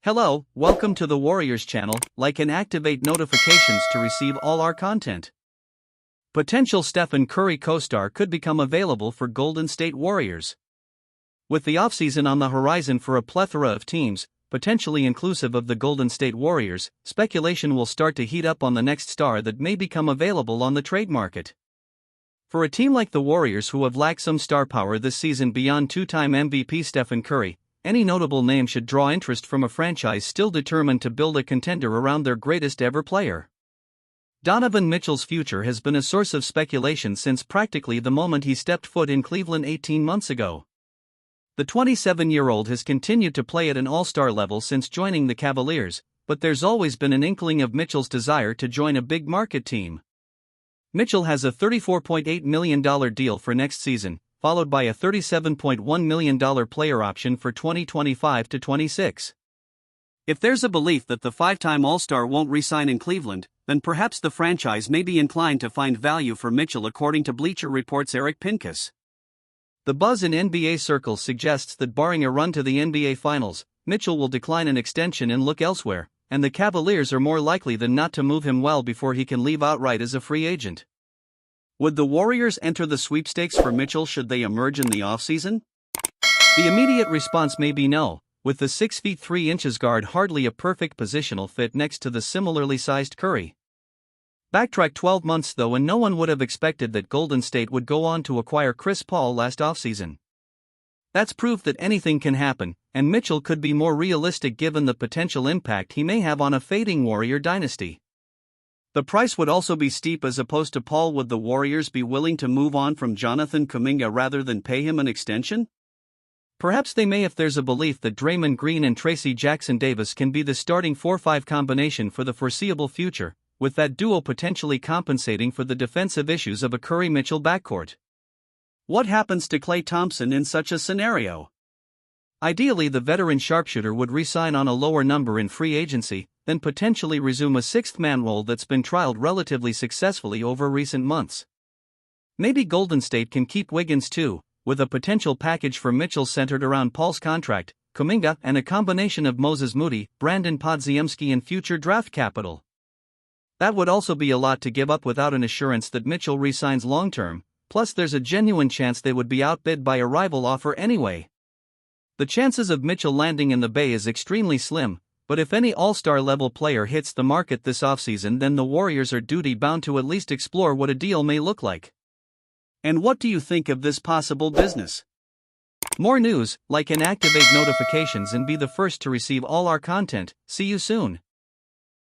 Hello, welcome to the Warriors channel. Like and activate notifications to receive all our content. Potential Stephen Curry co-star could become available for Golden State Warriors. With the offseason on the horizon for a plethora of teams, potentially inclusive of the Golden State Warriors, speculation will start to heat up on the next star that may become available on the trade market. For a team like the Warriors, who have lacked some star power this season beyond two-time MVP Stephen Curry, any notable name should draw interest from a franchise still determined to build a contender around their greatest ever player. Donovan Mitchell's future has been a source of speculation since practically the moment he stepped foot in Cleveland 18 months ago. The 27-year-old has continued to play at an all-star level since joining the Cavaliers, but there's always been an inkling of Mitchell's desire to join a big market team. Mitchell has a $34.8 million deal for next season, followed by a $37.1 million player option for 2025-26. If there's a belief that the five-time All-Star won't re-sign in Cleveland, then perhaps the franchise may be inclined to find value for Mitchell, according to Bleacher Report's Eric Pincus. The buzz in NBA circles suggests that barring a run to the NBA Finals, Mitchell will decline an extension and look elsewhere, and the Cavaliers are more likely than not to move him well before he can leave outright as a free agent. Would the Warriors enter the sweepstakes for Mitchell should they emerge in the offseason? The immediate response may be no, with the 6 feet 3 inches guard hardly a perfect positional fit next to the similarly sized Curry. Backtrack 12 months though, and no one would have expected that Golden State would go on to acquire Chris Paul last offseason. That's proof that anything can happen, and Mitchell could be more realistic given the potential impact he may have on a fading Warrior dynasty. The price would also be steep as opposed to Paul. Would the Warriors be willing to move on from Jonathan Kuminga rather than pay him an extension? Perhaps they may if there's a belief that Draymond Green and Tracy Jackson-Davis can be the starting 4-5 combination for the foreseeable future, with that duo potentially compensating for the defensive issues of a Curry-Mitchell backcourt. What happens to Klay Thompson in such a scenario? Ideally, the veteran sharpshooter would re-sign on a lower number in free agency, then potentially resume a sixth-man role that's been trialed relatively successfully over recent months. Maybe Golden State can keep Wiggins too, with a potential package for Mitchell centered around Paul's contract, Kuminga, and a combination of Moses Moody, Brandon Podziemski, and future draft capital. That would also be a lot to give up without an assurance that Mitchell re-signs long-term, plus there's a genuine chance they would be outbid by a rival offer anyway. The chances of Mitchell landing in the Bay is extremely slim, but if any all-star level player hits the market this offseason, then the Warriors are duty-bound to at least explore what a deal may look like. And what do you think of this possible business? More news, like and activate notifications and be the first to receive all our content. See you soon.